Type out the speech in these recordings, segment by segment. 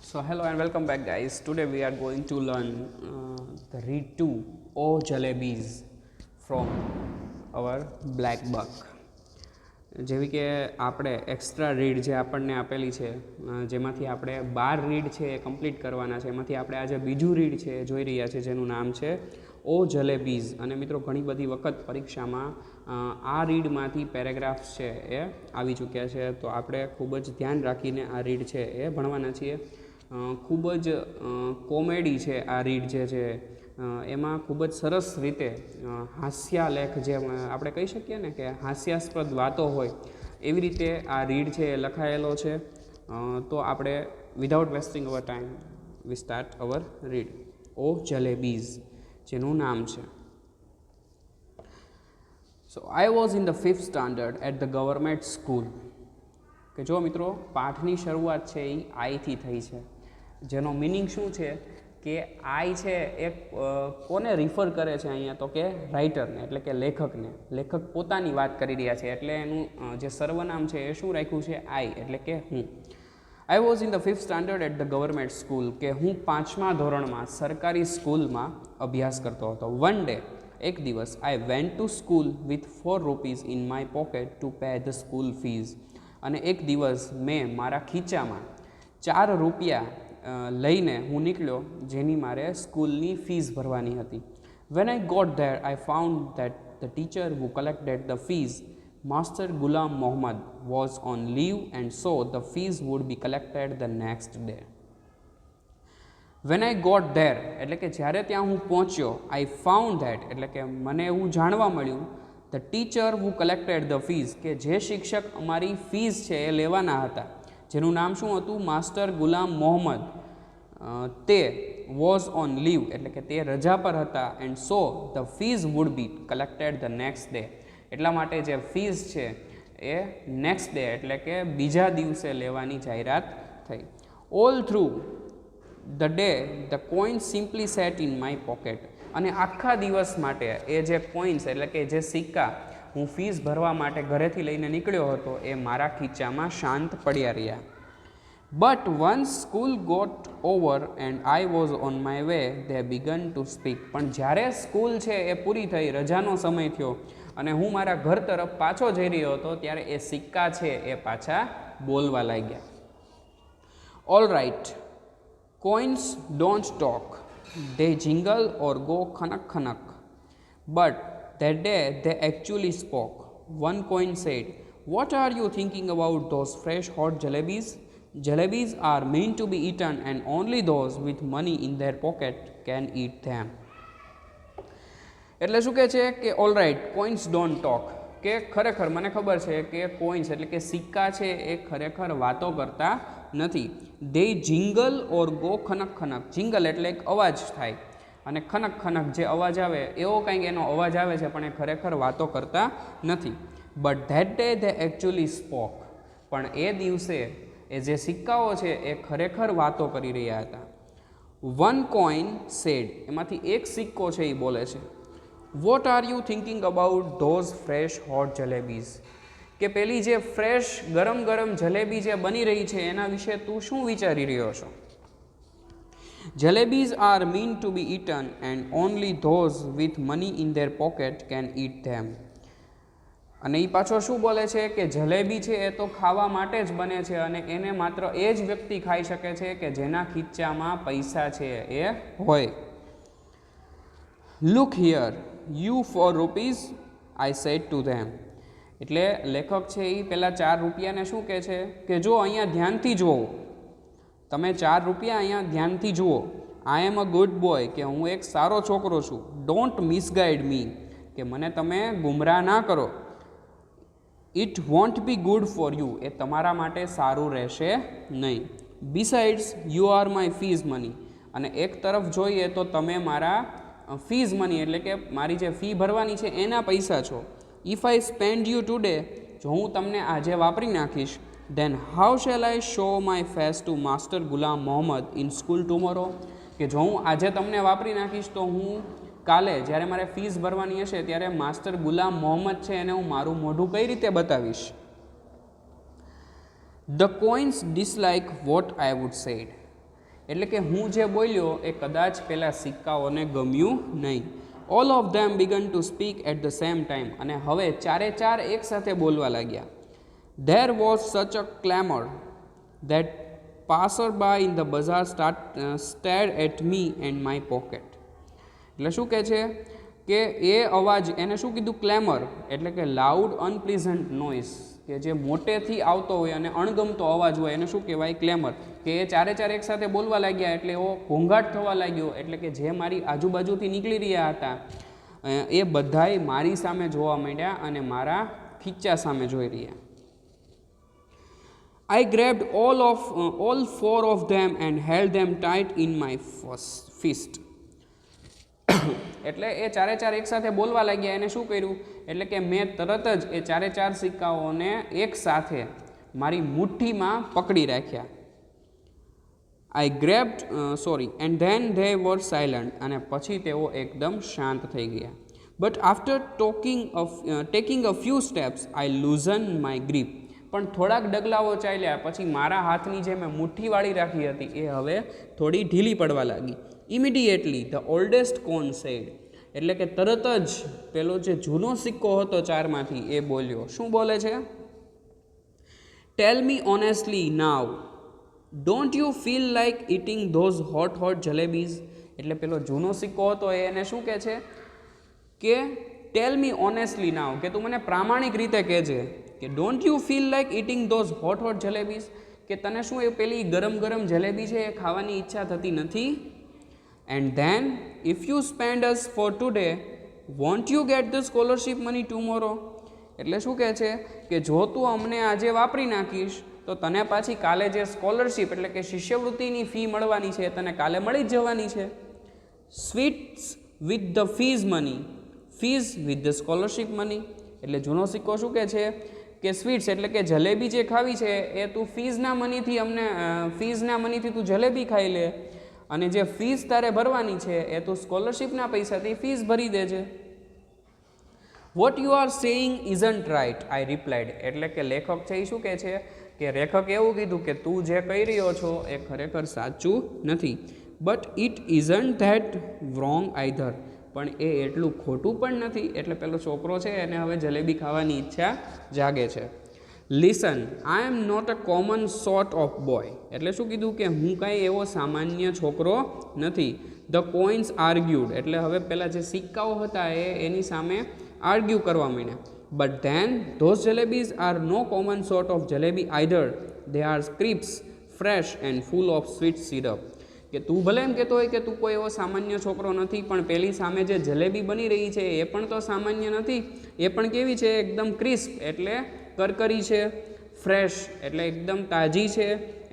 So hello and welcome back guys. Today we are going to learn the read 2 O Jalebis from our black book. જેવી કે આપણે extra read જે આપણને આપેલી છે જેમાંથી આપણે 12 રીડ છે એ કમ્પ્લીટ કરવાના છે. એમાંથી આપણે આજે બીજું રીડ છે એ જોઈ રહ્યા છે જેનું નામ છે ઓ જલેબીઝ. અને મિત્રો ઘણી બધી વખત પરીક્ષામાં આ રીડમાંથી પેરેગ્રાફ્સ છે એ આવી ચૂક્યા છે, તો આપણે ખૂબ જ ધ્યાન રાખીને આ રીડ છે એ ભણવાના છીએ. ખૂબ જ કોમેડી છે આ રીડ જે છે, એમાં ખૂબ જ સરસ રીતે હાસ્યાલેખ જે આપણે કહી શકીએ ને કે હાસ્યાસ્પદ વાતો હોય એવી રીતે આ રીડ છે એ લખાયેલો છે. તો આપણે without wasting our time we start our read of jalebis, જેનું નામ છે. So I was in the 5th standard at the government school. કે જો મિત્રો, પાઠની શરૂઆત છે એ આઈથી થઈ છે, જેનો મિનિંગ શું છે કે આઈ છે એ કોને રિફર કરે છે અહીંયા, તો કે રાઇટરને, એટલે કે લેખકને. લેખક પોતાની વાત કરી રહ્યા છે એટલે એનું જે સર્વનામ છે એ શું રાખ્યું છે, આઈ, એટલે કે હું. આઈ was in the 5th standard at the government school, કે હું 5મા ધોરણમાં સરકારી સ્કૂલમાં અભ્યાસ કરતો હતો. વન ડે, એક દિવસ, I went to school with 4 rupees in my pocket to pay the school fees. અને એક દિવસ મેં મારા ખીચામાં 4 રૂપિયા લઈને હું નીકળ્યો જેની મારે સ્કૂલની ફીસ ભરવાની હતી. When I got there I found that the teacher who collected the fees, master Ghulam Mohammad, was on leave and so the fees would be collected the next day. When I got there એટલે કે જ્યારે ત્યાં હું પહોંચ્યો, I found that એટલે કે મને એવું જાણવા મળ્યું, the teacher who collected the fees, કે જે શિક્ષક અમારી ફીઝ છે એ લેવાના હતા, જેનું નામ શું હતું, માસ્ટર ગુલામ મોહમ્મદ, તે વોઝ ઓન લીવ એટલે કે તે રજા પર હતા, and so the fees would be collected the next day, એટલા માટે જે ફીઝ છે એ નેક્સ્ટ ડે એટલે કે બીજા દિવસે લેવાની જાહેરાત થઈ. All through the day the coins simply set in my pocket. અને આખા દિવસ માટે એ જે કોઇન્સ એટલે કે જે સિક્કા હું ફીસ ભરવા માટે ઘરેથી લઈને નીકળ્યો હતો એ મારા ખીચામાં શાંત પડ્યા રહ્યા. But once school got over and I was on my way they began to speak. પણ જ્યારે સ્કૂલ છે એ પૂરી થઈ, રજાનો સમય થયો અને હું મારા ઘર તરફ પાછો જઈ રહ્યો હતો, ત્યારે એ સિક્કા છે એ પાછા બોલવા લાગ્યા. All right, coins don't talk, they jingle or go khanak khanak. But that day they actually spoke. One coin said, "What are you thinking about those fresh hot jalebis? Jalebis are meant to be eaten and only those with money in their pocket can eat them." એટલે શું કહે છે કે all right, coins don't talk, કે ખરેખર મને ખબર છે કે કોઇન્સ એટલે કે સિક્કા છે એ ખરેખર વાતો કરતા નથી. દે જિંગલ ઓર ગો ખનક ખનક. જિંગલ એટલે એક અવાજ થાય અને ખનક ખનક જે અવાજ આવે એવો કંઈક એનો અવાજ આવે છે, પણ એ ખરેખર વાતો કરતા નથી. But that day they actually spoke. પણ એ દિવસે એ જે સિક્કાઓ છે એ ખરેખર વાતો કરી રહ્યા હતા. વન કોઇન સેડ, એમાંથી એક સિક્કો છે એ બોલે છે, what are you thinking about those fresh hot jalebis. કે પેલી જે ફ્રેશ ગરમ ગરમ જલેબી જે બની રહી છે એના વિશે તું શું વિચારી રહ્યો છો. Jalebis are meant to be eaten and only those with money in their pocket can eat them. અને એ પાછો શું બોલે છે કે જલેબી છે એ તો ખાવા માટે જ બને છે અને એને માત્ર એ જ વ્યક્તિ ખાઈ શકે છે કે જેના ખીચામાં પૈસા છે એ હોય. Look here, you 4 rupees, I said to them. એટલે લેખક છે એ પહેલાં 4 રૂપિયાને શું કહે છે કે જો અહીંયા ધ્યાનથી જુઓ, તમે 4 રૂપિયા અહીંયા ધ્યાનથી જુઓ. આઈ એમ અ ગુડ બોય, કે હું એક સારો છોકરો છું. ડોન્ટ મિસગાઈડ મી, કે મને તમે ગુમરાહ ના કરો. It won't be good for you, એ તમારા માટે સારું રહેશે નહીં. Besides you are my fees money, અને એક તરફ જોઈએ તો તમે મારા ફીઝ મની એટલે કે મારી જે ફી ભરવાની છે એના પૈસા છો. If I spend you today, જો હું તમને આજે વાપરી નાખીશ, then how shall I show my face to master Ghulam Mohammad in school tomorrow. કે જો હું આજે તમને વાપરી નાખીશ તો હું કાલે જ્યારે મારે ફીસ ભરવાની હશે ત્યારે માસ્ટર ગુલામ મોહમ્મદ છે એને હું મારું મોઢું કઈ રીતે બતાવીશ. The coins dislike what I would said. એટલે કે હું જે બોલ્યો એ કદાચ પેલા સિક્કાઓને ગમ્યું નહીં. All of them began to speak at the same time, અને હવે ચારે ચાર એક સાથે બોલવા લાગ્યા. There was such a clamour that passer by in the bazaar stared at me and my pocket. એટલે શું કહે છે કે એ અવાજ, એને શું કીધું? ક્લેમર, એટલે કે લાઉડ અનપ્લીઝન્ટ નોઇઝ, કે જે મોટેથી આવતો હોય અને અણગમતો અવાજ હોય એને શું કહેવાય? ક્લેમર. કે એ ચારે ચાર એક સાથે બોલવા લાગ્યા એટલે એવો ઘોંઘાટ થવા લાગ્યો, એટલે કે જે મારી આજુબાજુથી નીકળી રહ્યા હતા એ બધાય મારી સામે જોવા માંડ્યા અને મારા ખીચ્ચા સામે જોઈ રહ્યા. I grabbed all four of them and held them tight in my fist. એટલે એ ચારે ચાર એક સાથે બોલવા લાગ્યા. એને શું કર્યું? એટલે કે મેં તરત જ એ ચારે ચાર સિક્કાઓને એક સાથે મારી મુઠ્ઠીમાં પકડી રાખ્યા. I grabbed and then they were silent, અને પછી તેઓ એકદમ શાંત થઈ ગયા. But after taking a few steps, I loosened my grip. પણ થોડાક ડગલાઓ ચાલ્યા પછી મારા હાથની જે મેં મુઠ્ઠી વાળી રાખી હતી એ હવે થોડી ઢીલી પડવા લાગી. Immediately the oldest coin said, એટલે કે તરત જ પેલો જે જૂનો સિક્કો હતો ચારમાંથી એ બોલ્યો. શું બોલે છે? Tell me honestly now, don't you feel like eating those hot jalebis. એટલે પેલો જૂનો સિક્કો હતો એને શું કહે છે કે ટેલ મી ઓનેસ્ટલી નાવ, કે તું મને પ્રામાણિક રીતે કહેજે કે don't you feel like eating those hot jalebis, કે તને શું એ પેલી ગરમ ગરમ જલેબી છે એ ખાવાની ઈચ્છા થતી નથી? And then if you spend us four today want you get the scholarship money tomorrow. એટલે શું કહે છે કે જો તું અમને આજે વાપરી નાખીશ તો તને પાછી કાલે જે સ્કોલરશિપ એટલે કે શિષ્યવૃત્તિની ફી મળવાની છે તને કાલે મળી જ જવાની છે. Sweets with the fees money, fees with the scholarship money. એટલે જૂનો સિક્કો શું કહે છે કે સ્વીટ્સ એટલે કે જલેબી જે ખાવી છે એ તું ફીઝના મનીથી તું જલેબી ખાઈ લે, અને જે ફીઝ તારે ભરવાની છે એ તું સ્કોલરશિપના પૈસાથી ફીઝ ભરી દેજે. What you are saying isn't right, I replied. એટલે કે લેખક છે એ શું કહે છે કે લેખકે એવું કીધું કે તું જે કહી રહ્યો છો એ ખરેખર સાચું નથી. But it isn't that wrong either, પણ એ એટલું ખોટું પણ નથી. એટલે પેલો છોકરો છે એને હવે જલેબી ખાવાની ઈચ્છા જાગે છે. Listen, I am not a common sort of boy. એટલે શું કીધું કે હું કાંઈ એવો સામાન્ય છોકરો નથી. ધ કોઇન્સ આર્ગ્યુડ, એટલે હવે પેલા જે સિક્કાઓ હતા એની સામે આર્ગ્યુ કરવા માંડ્યા. But then those jalebis are no common sort of jalebi either, they are crisp, fresh and full of sweet syrup. કે તું ભલે એમ કહેતો હોય કે તું કોઈ એવો સામાન્ય છોકરો નથી, પણ પેલી સામે જે જલેબી બની રહી છે એ પણ તો સામાન્ય નથી. એ પણ કેવી છે? એકદમ ક્રિસ્પ એટલે કરકરી છે, ફ્રેશ એટલે એકદમ તાજી છે,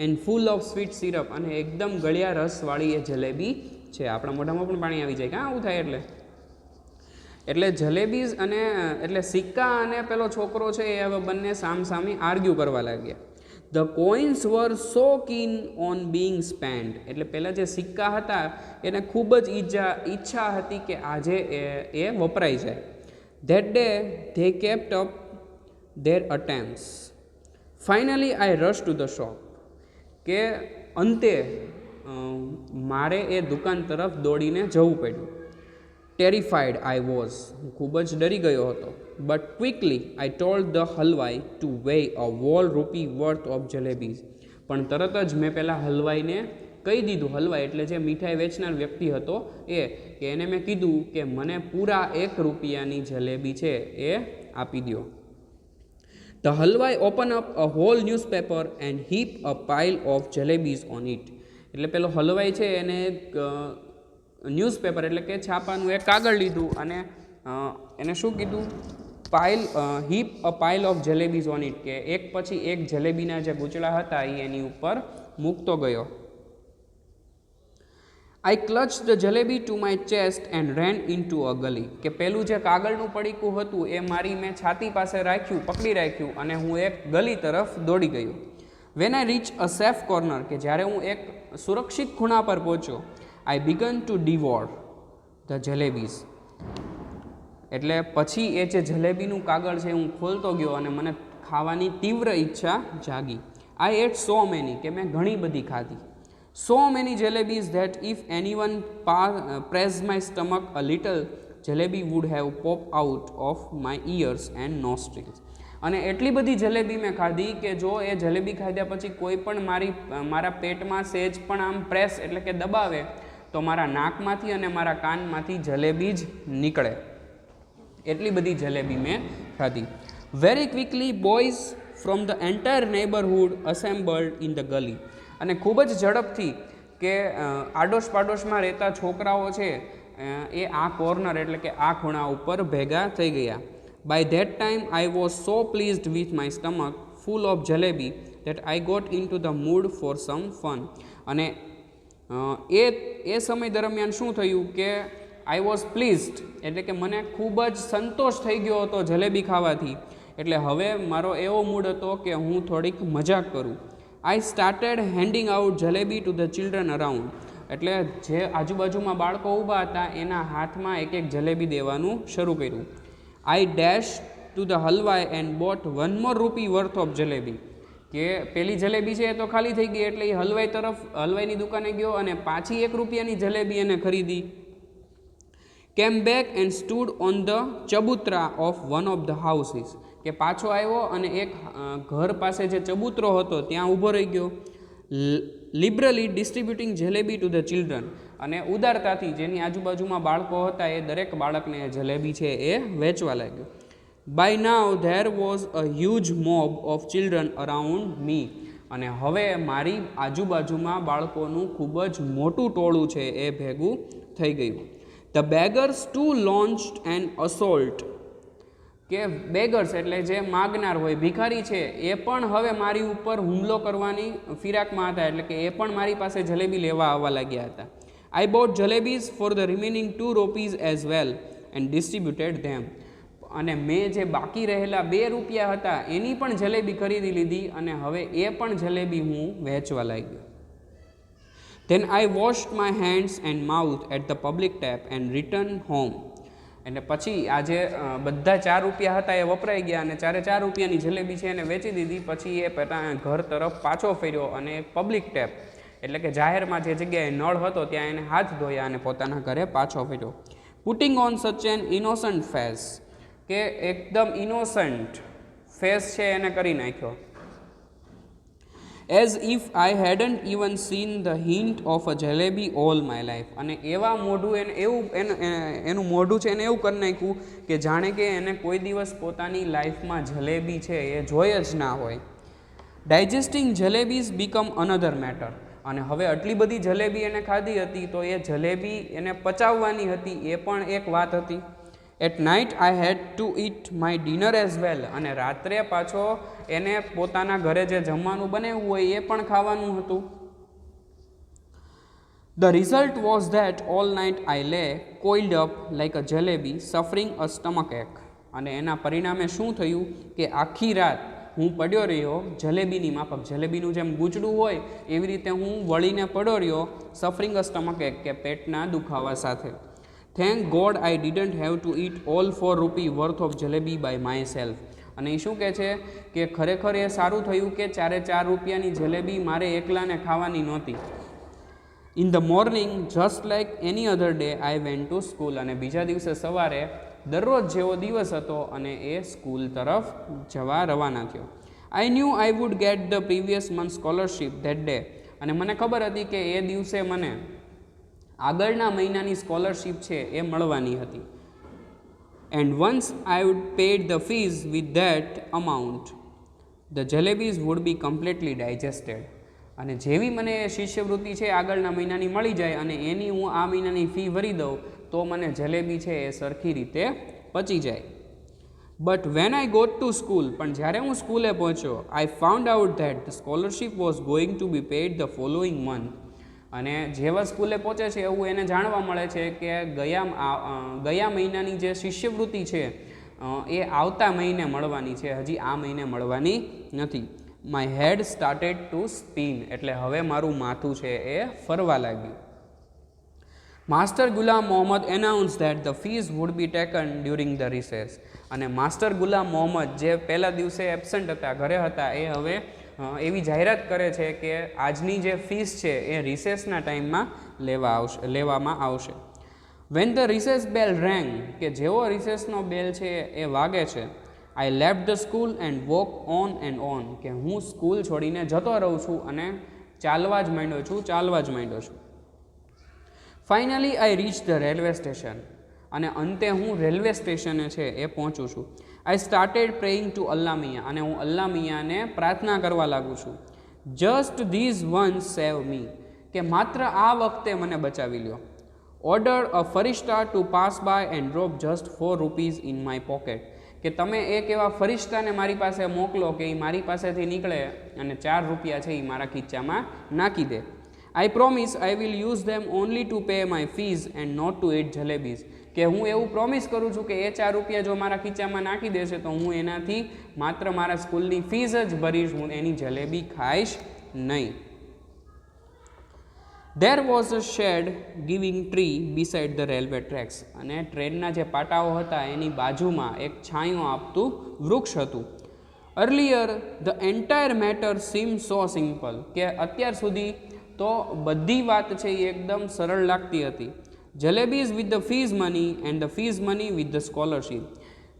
and full of sweet syrup અને એકદમ ગળ્યા રસવાળી એ જલેબી છે. આપણા મોઢામાં પણ પાણી આવી જાય કાં આવું થાય? એટલે જલેબીઝ અને એટલે સિક્કા અને પેલો છોકરો છે એ હવે બંને સામસામી આર્ગ્યુ કરવા લાગ્યા. The coins were so keen on being spend, એટલે પહેલાં જે સિક્કા હતા એને ખૂબ જ ઈચ્છા હતી કે આજે એ વપરાઈ જાય. That day they kept up their attempts. Finally I rush to the shop, કે અંતે મારે એ દુકાન તરફ દોડીને જવું પડ્યું. ટેરિફાઈડ આઈ વોઝ, હું ખૂબ જ ડરી ગયો હતો. But quickly I told the halwai to weigh a whole rupee worth of jalebis. પણ તરત જ મેં પહેલાં હલવાઈને કહી દીધું, હલવાઈ એટલે જે મીઠાઈ વેચનાર વ્યક્તિ હતો કે એને મેં કીધું કે મને પૂરા 1 રૂપિયાની જલેબી છે એ આપી દો. The halwai open up a whole newspaper and heap a pile of jalebis on it. એટલે પેલો હલવાઈ છે એને ન્યૂઝપેપર એટલે કે છાપાનું એક કાગળ લીધું અને એને શું કીધું? Heap a pile of jalebis on it, કે એક પછી એક જલેબીના જે ગૂંચળા હતા એ એની ઉપર મૂકતો ગયો. I clutch the jalebi to my chest and ran in to a gali, કે પેલું જે કાગળનું પડીકું હતું એ મારી મેં છાતી પાસે પકડી રાખ્યું અને હું એક ગલી તરફ દોડી ગયો. When I reach a safe corner, કે જ્યારે હું એક સુરક્ષિત ખૂણા પર પહોંચ્યો, I began to devour the jalebis. એટલે પછી એ જે જલેબીનું કાગળ છે હું ખોલતો ગયો અને મને ખાવાની તીવ્ર ઈચ્છા જાગી. આઈ એટ સો મેની, કે મેં ઘણી બધી ખાધી. So many jalebis that if anyone pressed my stomach a little, jalebi would have popped out of my ears and nostrils. અને એટલી બધી જલેબી મેં ખાધી કે જો એ જલેબી ખાધ્યા પછી કોઈ પણ મારા પેટમાં સેજ પણ આમ પ્રેસ એટલે કે દબાવે તો મારા નાકમાંથી અને મારા કાનમાંથી જલેબી જ નીકળે. એટલી બધી જલેબી મેં ખાધી. Very quickly boys from the entire neighbourhood assembled in the gali. અને ખૂબ જ ઝડપથી કે આડોશ પાડોશમાં રહેતા છોકરાઓ છે એ આ કોર્નર એટલે કે આ ખૂણા ઉપર ભેગા થઈ ગયા. By that time I was so pleased with my stomach full of jalebi that I got into the mood for some fun. અને એ સમય દરમિયાન શું થયું કે આઈ વોઝ પ્લીઝડ એટલે કે મને ખૂબ જ સંતોષ થઈ ગયો હતો જલેબી ખાવાથી. એટલે હવે મારો એવો મૂડ હતો કે હું થોડીક મજાક કરું. I started હેન્ડિંગ out jalebi to the children around. એટલે જે આજુબાજુમાં બાળકો ઊભા હતા એના હાથમાં એક એક જલેબી દેવાનું શરૂ કર્યું. I dash to the halwai and bought 1 more rupee worth of jalebi. કે પેલી જલેબી છે એ તો ખાલી થઈ ગઈ એટલે એ હલવાઈની દુકાને ગયો અને પાછી 1 રૂપિયાની જલેબી એને ખરીદી. Came back and stood on the chabutra of one of the houses. કે પાછો આવ્યો અને એક ઘર પાસે જે ચબૂતરો હતો ત્યાં ઊભો રહી ગયો. Liberally distributing jalebi to the children. અને ઉદારતાથી જેની આજુબાજુમાં બાળકો હતા એ દરેક બાળકને જલેબી છે એ વેચવા લાગ્યો. Buy now there was a huge mob of children around મી. અને હવે મારી આજુબાજુમાં બાળકોનું ખૂબ જ મોટું ટોળું છે એ ભેગું થઈ ગયું. The beggars too launched an assault. કે બેગર્સ એટલે જે માગનાર હોય ભિખારી છે એ પણ હવે મારી ઉપર હુમલો કરવાની ફિરાકમાં હતા. એટલે કે એ પણ મારી પાસે જલેબી લેવા આવવા લાગ્યા હતા. I bought jalebis for the remaining 2 rupees as well and distributed them. અને મેં જે બાકી રહેલા 2 રૂપિયા હતા એની પણ જલેબી ખરીદી લીધી અને હવે એ પણ જલેબી હું વેચવા લાગ્યો. Then I washed my hands and mouth at the public tap and return home. એટલે પછી આ જે બધા 4 રૂપિયા હતા એ વપરાઈ ગયા અને 4 રૂપિયાની જલેબી છે એને વેચી દીધી. પછી એ ઘર તરફ પાછો ફર્યો અને પબ્લિક ટેપ એટલે કે જાહેરમાં જે જગ્યાએ નળ હતો ત્યાં એને હાથ ધોયા અને પોતાના ઘરે પાછો ફર્યો. Putting on such an innocent face. કે એકદમ ઇનોસન્ટ ફેસ છે એને કરી નાખ્યો. As if I hadn't even seen the hint of a jalebi all my life. અને એવા મોઢું એનું મોઢું છે એને એવું કરી નાખ્યું કે જાણે કે એને કોઈ દિવસ પોતાની લાઈફમાં જલેબી છે એ જોઈ જ ના હોય. ડાયજેસ્ટિંગ જલેબીઝ બીકમ અનધર મેટર. અને હવે આટલી બધી જલેબી એને ખાધી હતી તો એ જલેબી એને પચાવવાની હતી એ પણ એક વાત હતી. At night I had to eat my dinner as well. અને રાત્રે પાછો એને પોતાના ઘરે જે જમવાનું બનાવ્યું હોય એ પણ ખાવાનું હતું. The result was that all night I lay coiled up like a jalebi suffering a stomach ache. અને એના પરિણામે શું થયું કે આખી રાત હું પડ્યો રહ્યો જલેબીની માફક. જલેબીનું જેમ ગૂંચડું હોય એવી રીતે હું વળીને પડ્યો રહ્યો સફરિંગ અ સ્ટમક એક કે પેટના દુખાવા સાથે. Thank God I didn't have to eat all 4 rupee worth of jalebi by myself. અને એ શું કહે છે કે ખરેખર એ સારું થયું કે 4 રૂપિયાની જલેબી મારે એકલાને ખાવાની નહોતી. In the morning just like any other day I went to school. અને બીજા દિવસે સવારે દરરોજ જેવો દિવસ હતો અને એ સ્કૂલ તરફ જવા રવાના થયો. I knew I would get the previous month scholarship that day. અને મને ખબર હતી કે એ દિવસે મને આગળના મહિનાની સ્કોલરશીપ છે એ મળવાની હતી. And once I would paid the fees with that amount the jalebis would be completely digested. અને જેવી મને એ શિષ્યવૃત્તિ છે આગળના મહિનાની મળી જાય અને એની હું આ મહિનાની ફી ભરી દઉં તો મને જલેબી છે એ સરખી રીતે પચી જાય. But when I got to school. પણ જ્યારે હું સ્કૂલે પહોંચ્યો I found out that the scholarship was going to be paid the following month. અને જેવા સ્કૂલે પહોંચે છે એવું એને જાણવા મળે છે કે ગયા મહિનાની જે શિષ્યવૃત્તિ છે એ આવતા મહિને મળવાની છે, હજી આ મહિને મળવાની નથી. My head started to spin. એટલે હવે મારું માથું છે એ ફરવા લાગ્યું. Master Ghulam Mohammad announce that the fees would be taken during the recess. અને માસ્ટર ગુલામ મોહમ્મદ જે પહેલા દિવસે એબસન્ટ હતા, ઘરે હતા, એ હવે એવી જાહેરાત કરે છે કે આજની જે ફીસ છે એ રિસેસના ટાઈમમાં લેવામાં આવશે. વેન ધ રિસેસ બેલ રેંગ, કે જેવો રિસેસનો બેલ છે એ વાગે છે, I left the school and walk on and on, કે હું સ્કૂલ છોડીને જતો રહું છું અને ચાલવા જ માંડ્યો છું. Finally I reach the railway station, અને અંતે હું રેલવે સ્ટેશને છે એ પહોંચું છું. I started praying to Allah Miyan, અને હું અલ્લાહ મિયાને પ્રાર્થના કરવા લાગું છું. Just these once save me, કે માત્ર આ વખતે મને બચાવી લ્યો. ઓર્ડર અ ફરિશ્તા to pass by and drop just ₹4 in my pocket, કે તમે એક એવા ફરિશ્તાને મારી પાસે મોકલો કે એ મારી પાસેથી નીકળે અને ₹4 છે એ મારા ખીચામાં નાખી દે. I promise I will use them only to pay my fees and not to eat jalebis, કે હું એવું પ્રોમિસ કરું છું કે એ ₹4 જો મારા ખીચામાં નાખી દેશે તો હું એનાથી માત્ર મારા સ્કૂલની ફીસ જ ભરીશ, હું એની જલેબી ખાઈશ નહીં. There was a shed giving tree beside the railway tracks, અને ટ્રેનના જે પાટાઓ હતા એની બાજુમાં એક છાંયો આપતું વૃક્ષ હતું. Earlier the entire matter seemed so simple, કે અત્યાર સુધી તો બધી વાત છે એ એકદમ સરળ લાગતી હતી. Jalebis with the fees money and the fees money with the scholarship,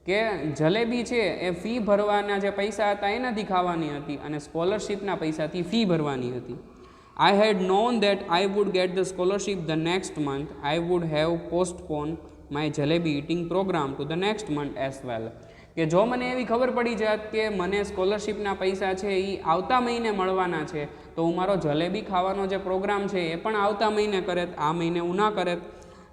કે જલેબી છે એ ફી ભરવાના જે પૈસા હતા એનાથી ખાવાની હતી અને સ્કોલરશીપના પૈસાથી ફી ભરવાની હતી. I had known that I would get the scholarship the next month. I would have postponed my jalebi eating program to the next month as well, કે જો મને એવી ખબર પડી જાત કે મને સ્કોલરશીપના પૈસા છે એ આવતા મહિને મળવાના છે તો હું મારો જલેબી ખાવાનો જે પ્રોગ્રામ છે એ પણ આવતા મહિને કરેત, આ મહિને હું ના કરેત.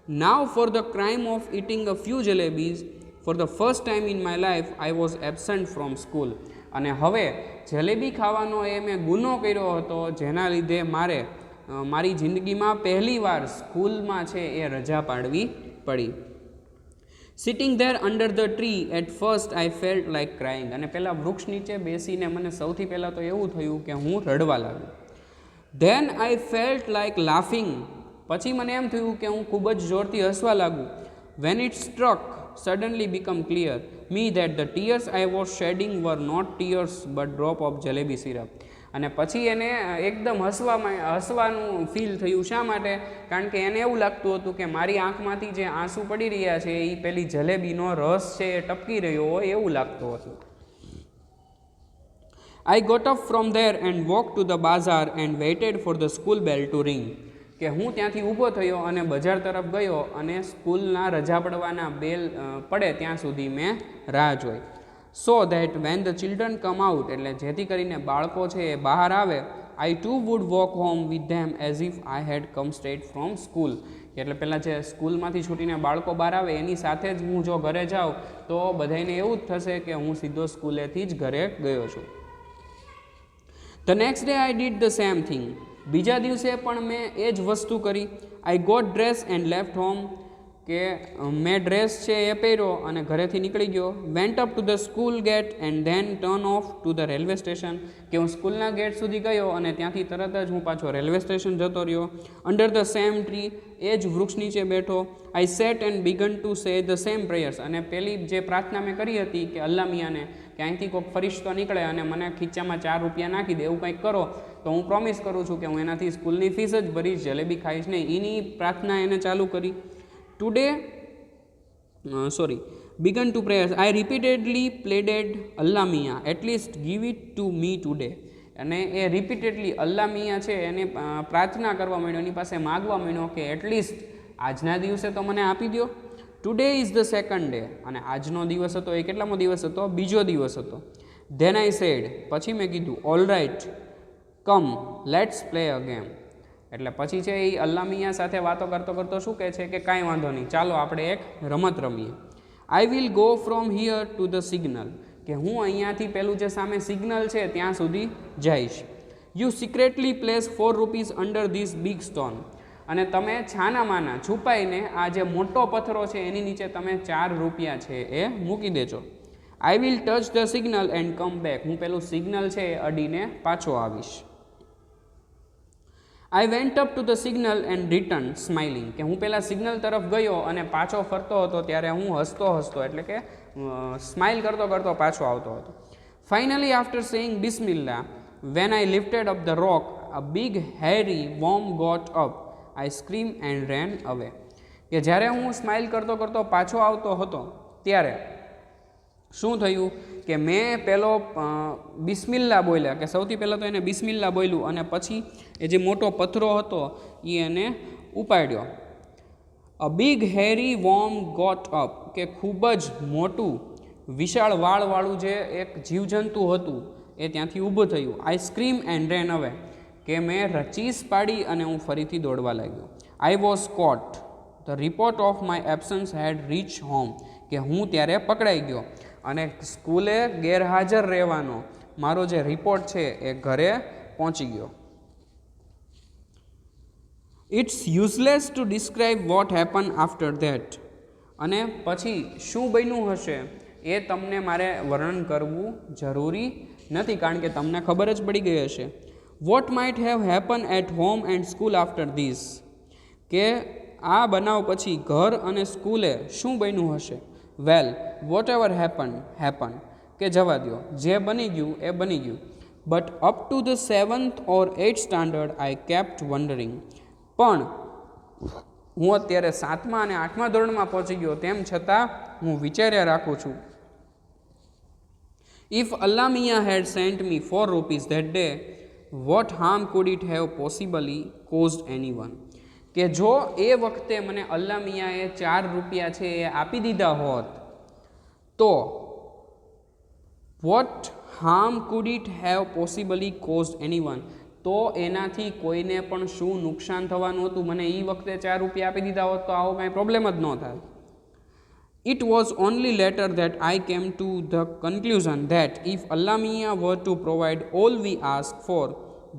Now for the crime of eating a few jalebis for the first time in my life I was absent from school, અને હવે જલેબી ખાવાનો એ મેં ગુનો કર્યો હતો જેના લીધે મારી જિંદગીમાં પહેલીવાર સ્કૂલમાં છે એ રજા પાડવી પડી. Sitting there under the tree at first I felt like crying, અને પહેલાં વૃક્ષ નીચે બેસીને મને સૌથી પહેલાં તો એવું થયું કે હું રડવા લાગ્યો. ધેન આઈ ફેલ્ટ લાઈક લાફિંગ, પછી મને એમ થયું કે હું ખૂબ જ જોરથી હસવા લાગું. When it struck suddenly become clear me that the tears I was shedding were not tears but drop of jalebi syrup, અને પછી એને એકદમ હસવાનું ફીલ થયું. શા માટે? કારણ કે એને એવું લાગતું હતું કે મારી આંખમાંથી જે આંસુ પડી રહ્યા છે એ પેલી જલેબીનો રસ છે એ ટપકી રહ્યો હોય એવું લાગતું હતું. I got up from there and walked to the bazaar and waited for the school bell to ring, કે હું ત્યાંથી ઊભો થયો અને બજાર તરફ ગયો અને સ્કૂલના રજા પડવાના બેલ પડે ત્યાં સુધી મેં રાહ જોઈ. So that when the children come out, એટલે જેથી કરીને બાળકો છે એ બહાર આવે, I too would walk home with them as if I had come straight from school, એટલે પહેલાં જે સ્કૂલમાંથી છૂટીને બાળકો બહાર આવે એની સાથે જ હું જો ઘરે જાઉં તો બધાને એવું જ થશે કે હું સીધો સ્કૂલેથી જ ઘરે ગયો છું. The next day I did the same thing, બીજા દિવસે પણ મેં એ જ વસ્તુ કરી. I got dress and left home, કે મેં ડ્રેસ છે એ પહેર્યો અને ઘરેથી નીકળી ગયો. Went up to the school gate and then turn off to the railway station, કે હું સ્કૂલના ગેટ સુધી ગયો અને ત્યાંથી તરત જ હું પાછો રેલવે સ્ટેશન જતો રહ્યો. અંડર ધ સેમ ટ્રી, એ જ વૃક્ષ નીચે બેઠો. I sat and began to say the same prayers, અને પેલી જે પ્રાર્થના મેં કરી હતી કે અલ્લાહ મિયાને કે અહીંથી કોઈક ફરિશ્તો નીકળે અને મને ખીચામાં ₹4 નાખી દે એવું કંઈક કરો તો હું પ્રોમિસ કરું છું કે હું એનાથી સ્કૂલની ફીસ જ ભરીશ, જલેબી ખાઈશ નહીં. એની પ્રાર્થના એને ચાલુ કરી. began to prayers. I repeatedly pleaded Allah Mia, at least give it to me today. અને એ રિપીટેડલી અલ્લાહ મિયા છે એને પ્રાર્થના કરવા માંડ્યો, એની પાસે માગવા માંડ્યો કે એટલીસ્ટ આજના દિવસે તો મને આપી દો. Today is the second day, અને આજનો દિવસ હતો એ કેટલામો દિવસ હતો? બીજો દિવસ હતો. ધેન આઈ સેડ, પછી મેં કીધું all right come let's play a game, એટલે પછી છે એ અલ્લાહ મિયા સાથે વાતો કરતો શું કહે છે કે કાંઈ વાંધો નહીં, ચાલો આપણે એક રમત રમીએ. I will go from here two the signal, કે હું અહીંયાથી પેલું જે સામે સિગ્નલ છે ત્યાં સુધી જઈશ. You secretly place ₹4 under this big stone, અને તમે છાનામાના છુપાઈને આ જે મોટો પથ્થરો છે એની નીચે તમે ₹4 છે એ મૂકી દેજો. I will touch the signal and come back, હું પેલું સિગ્નલ છે એ અડીને પાછો આવીશ. I went up to the signal and return smiling, કે હું પહેલાં સિગ્નલ તરફ ગયો અને પાછો ફરતો હતો ત્યારે હું હસતો એટલે કે સ્માઇલ કરતો પાછો આવતો હતો. Finally after saying Bismillah When I lifted up the rock, a big hairy worm got up. I screamed and ran away. કે જ્યારે હું સ્માઇલ કરતો કરતો પાછો આવતો હતો ત્યારે શું થયું કે મેં પેલો બિસ્મિલ્લા બોલ્યા, કે સૌથી પહેલાં તો એને બિસ્મિલ્લા બોલ્યું અને પછી એ જે મોટો પથ્થરો હતો એ એને ઉપાડ્યો. A big hairy worm got up, કે ખૂબ જ મોટું વિશાળ વાળવાળું જે એક જીવજંતુ હતું એ ત્યાંથી ઊભું થયું. આઈ સ્ક્રીમ એન્ડ રેન અવે, કે મેં ચીસ પાડી અને હું ફરીથી દોડવા લાગ્યો. I was caught. The report of my absence had reach home, કે હું ત્યારે પકડાઈ ગયો અને સ્કૂલે ગેરહાજર રહેવાનો મારો જે રિપોર્ટ છે એ ઘરે પહોંચી ગયો. It's useless to describe what happen after that, અને પછી શું બન્યું હશે એ તમને મારે વર્ણન કરવું જરૂરી નથી, કારણ કે તમને ખબર જ પડી ગઈ હશે. What might have happen at home and school after this, કે આ બનાવ પછી ઘર અને સ્કૂલે શું બન્યું હશે. વેલ, વોટ એવર હેપન, કે જવા દો, જે બની ગયું એ બની ગયું. But up to the 7th or 8th standard I kept wandering, પણ હું અત્યારે 7મા અને 8મા ધોરણમાં પહોંચી ગયો તેમ છતાં હું વિચાર્યા રાખું છું. If Allah Mia had sent me 4 rupees that day, what harm could it have possibly caused anyone? કે જો એ વખતે મને અલ્લાહ મિયાએ 4 રૂપિયા છે એ આપી દીધા હોત તો what harm could it have possibly caused anyone, તો એનાથી કોઈને પણ શું નુકસાન થવાનું હતું. મને એ વખતે 4 રૂપિયા આપી દીધા હોત તો આવો કાંઈ પ્રોબ્લેમ જ ન થાય. It was only later that I came to the conclusion that if Allah Mia were to provide all we ask for,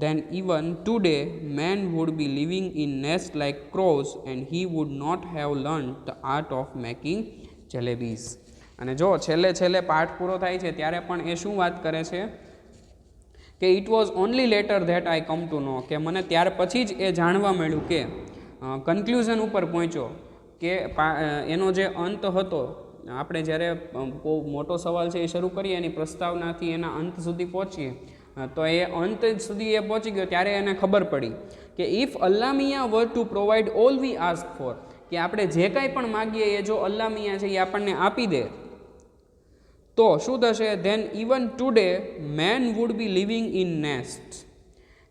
then even today man would be living in nests like crows and he would not have learned the art of making jalebis. અને જો છેલ્લે પાઠ પૂરો થાય છે ત્યારે પણ એ શું વાત કરે છે કે it was only later that I come to know, કે મને ત્યાર પછી જ એ જાણવા મળ્યું, કે કન્ક્લુઝન ઉપર પહોંચ્યો કે એનો જે અંત હતો, આપણે જ્યારે બહુ મોટો સવાલ છે એ શરૂ કરીએ એની પ્રસ્તાવનાથી એના અંત સુધી પહોંચીએ તો એ અંત સુધી એ પહોંચી ગયો ત્યારે એને ખબર પડી કે if Allah Miyan were to provide all we ask for, કે આપણે જે કાંઈ પણ માગીએ એ જો અલ્લાહ મિયા છે એ આપણને આપી દે તો શું થશે. Then even today man would be living in nest,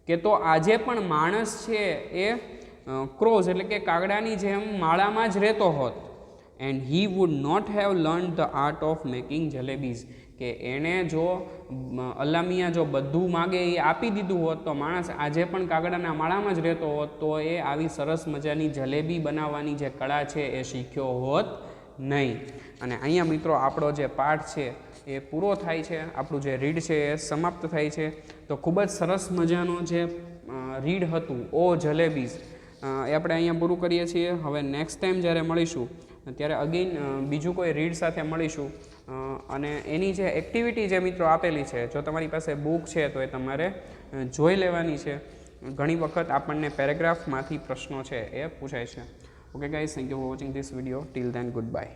કે તો આજે પણ માણસ છે એ ક્રોઝ એટલે કે કાગડાની જેમ માળામાં જ રહેતો હોત. And he would not have learn the art of making jalebis, કે એણે જો અલ્લાહ મિયા જો બધું માગે એ આપી દીધું હોત તો માણસ આજે પણ કાગડાના માળામાં જ રહેતો હોત, તો એ આવી સરસ મજાની જલેબી બનાવવાની જે કળા છે એ શીખ્યો હોત નહીં. અને અહીંયા મિત્રો આપણો જે પાઠ છે એ પૂરો થાય છે, આપણું જે રીડ છે એ સમાપ્ત થાય છે. તો ખૂબ જ સરસ મજાનો જે રીડ હતું ઓ જલેબીઝ એ આપણે અહીંયા પૂરું કરીએ છીએ. હવે નેક્સ્ટ ટાઈમ જ્યારે મળીશું ત્યારે અગેન બીજું કોઈ રીડ સાથે મળીશું અને એની જે એક્ટિવિટી જે મિત્રો આપેલી છે જો તમારી પાસે બુક છે તો એ તમારે જોઈ લેવાની છે. ઘણી વખત આપણને પેરેગ્રાફમાંથી પ્રશ્નો છે એ પૂછાય છે. Okay guys, thank you for watching this video. Till then good bye.